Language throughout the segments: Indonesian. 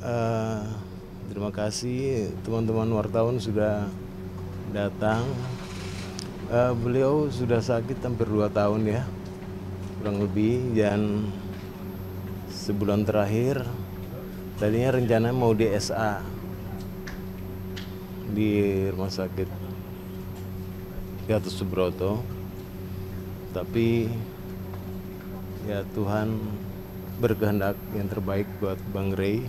Eh, Terima kasih teman-teman wartawan sudah datang. Beliau sudah sakit hampir 2 tahun ya, kurang lebih, dan sebulan terakhir tadinya rencana mau DSA di Rumah Sakit Gatot Subroto, tapi ya Tuhan berkehendak yang terbaik buat Bang Rey.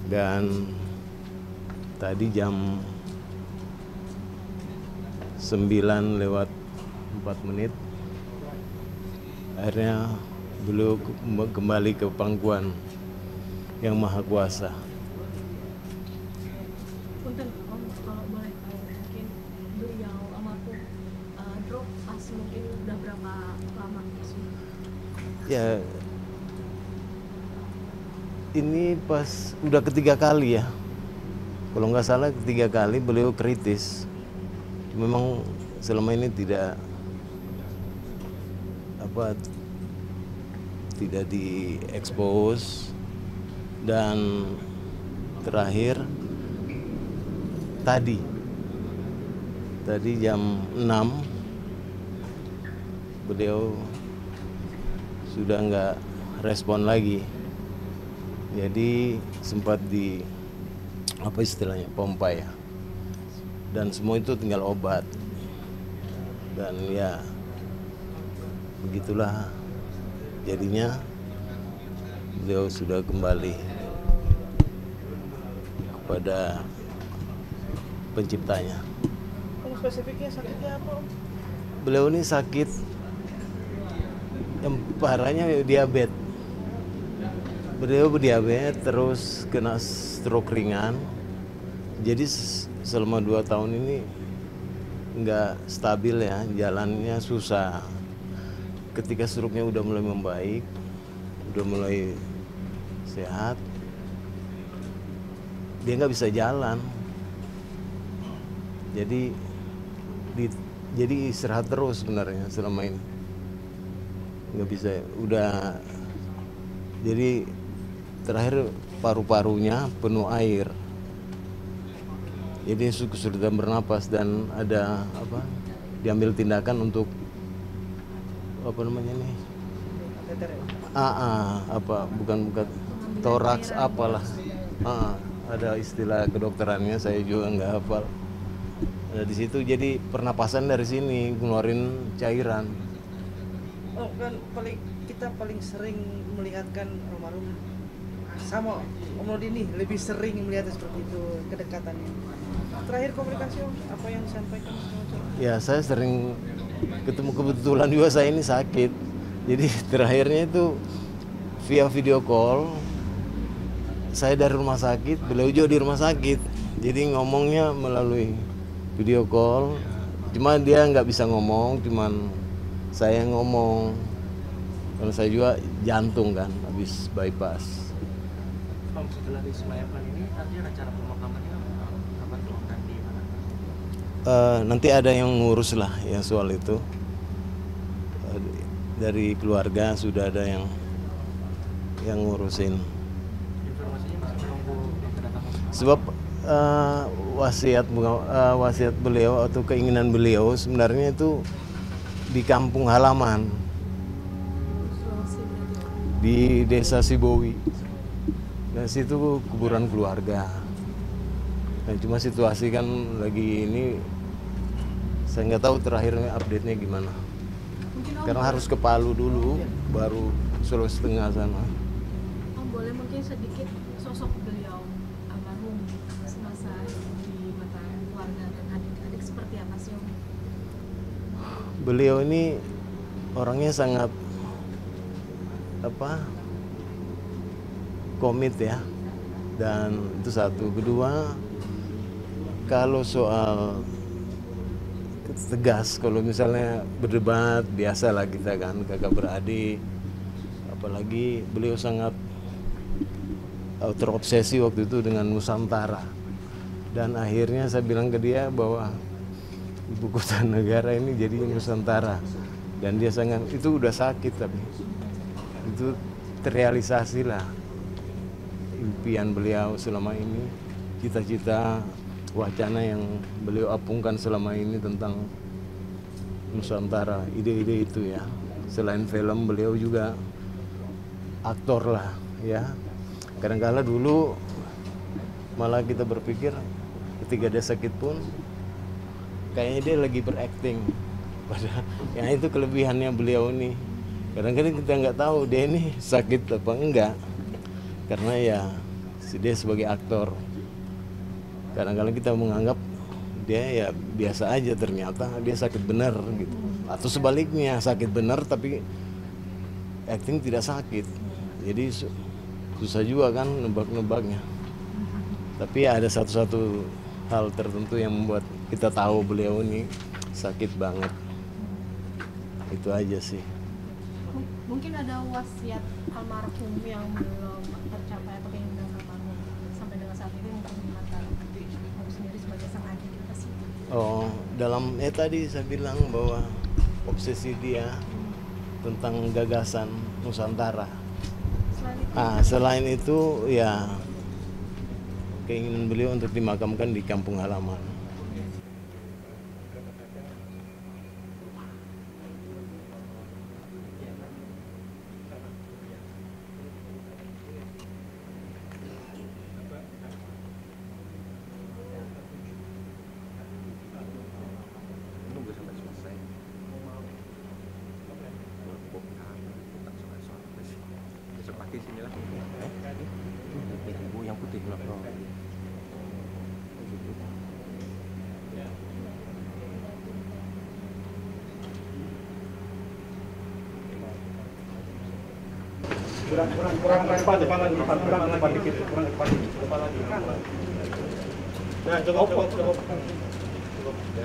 Dan tadi jam 9:04 akhirnya beliau kembali ke pangkuan yang maha kuasa. Punten, Om, kalau boleh tahu, mungkin beliau almarhum drop pas mungkin udah berapa lama sih? Ya, ini pas udah ketiga kali ya, kalau nggak salah ketiga kali beliau kritis. Memang selama ini tidak diekspos, dan terakhir tadi jam 6 beliau sudah nggak respon lagi. Jadi sempat di pompa ya, dan semua itu tinggal obat. Dan ya begitulah jadinya, beliau sudah kembali kepada penciptanya. Kalau spesifiknya sakitnya apa, Om? Beliau ini sakit yang parahnya diabetes. Beliau berdiabetes, terus kena stroke ringan. Jadi selama 2 tahun ini nggak stabil ya, jalannya susah. Ketika stroke-nya udah mulai membaik, udah mulai sehat, dia nggak bisa jalan. Jadi istirahat terus sebenarnya selama ini, nggak bisa. Udah jadi terakhir paru-parunya penuh air, jadi kesulitan bernapas, dan ada diambil tindakan untuk Kateter ya? bukan toraks apalah, ada istilah kedokterannya, saya juga nggak hafal. Ada di situ, jadi pernapasan dari sini ngeluarin cairan. Oh kan, kita paling sering melihatkan almarhum sama Om Nodi ini lebih sering melihatnya seperti itu, kedekatannya. Terakhir komunikasi, Om, apa yang disampaikan? Ya, saya sering ketemu, kebetulan juga saya ini sakit. Jadi terakhirnya itu via video call. Saya dari rumah sakit, beliau juga di rumah sakit. Jadi ngomongnya melalui video call. Cuma dia nggak bisa ngomong, cuman saya ngomong. Karena saya juga jantung kan, habis bypass. Om, setelah disemayamkan ini nanti acara pemakamannya kapan tuh, dan di mana? Nanti ada yang ngurus lah ya soal itu. Dari keluarga sudah ada yang ngurusin. Informasinya masih menunggu kedatangan. Sebab wasiat beliau atau keinginan beliau sebenarnya itu di kampung halaman, Sulawesi berarti, Om. di desa Sibowi. Dan situ kuburan keluarga. Nah, cuma situasi kan lagi ini, saya nggak tahu terakhirnya update-nya gimana. Mungkin Om, Karena harus ke Palu dulu, baru Sulawesi Tengah sana. Om boleh mungkin sedikit sosok beliau almarhum semasa di mata keluarga dan adik-adik seperti apa sih, Om? Beliau ini orangnya sangat komit ya, dan itu satu. Kedua, kalau soal tegas, kalau misalnya berdebat biasalah kita kan kakak beradik, apalagi beliau sangat terobsesi waktu itu dengan Nusantara. Dan akhirnya saya bilang ke dia bahwa ibu kota negara ini jadi Nusantara, dan dia sangat, itu udah sakit tapi itu terrealisasi lah impian beliau selama ini, cita-cita, wacana yang beliau apungkan selama ini tentang Nusantara, ide-ide itu ya. Selain film, beliau juga aktor lah ya. Kadang-kala dulu malah kita berpikir ketika dia sakit pun kayaknya dia lagi berakting. Padahal ya itu kelebihannya beliau ini. Kadang-kadang kita nggak tahu dia ini sakit apa enggak, karena ya dia sebagai aktor. Kadang-kadang kita menganggap dia ya biasa aja, ternyata dia sakit benar gitu. Atau sebaliknya, sakit benar tapi acting tidak sakit. Jadi susah juga kan nebak-nebaknya. Tapi ya ada satu-satu hal tertentu yang membuat kita tahu beliau ini sakit banget. Itu aja sih. Mungkin ada wasiat almarhum yang belum tercapai atau keinginan almarhum sampai dengan saat ini, mungkin di mata Om sendiri sebagai sang adik apa sih? Oh, dalam tadi saya bilang bahwa obsesi dia tentang gagasan Nusantara. Selain itu ya keinginan beliau untuk dimakamkan di kampung halaman. Nunggu sampai selesai. Besok pagi sini lah. Ibu yang putih loh. kurang depan lagi, kurang depan dikit, kurang depan lagi. Nah, cukup. Oke.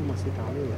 Masih tahu ya.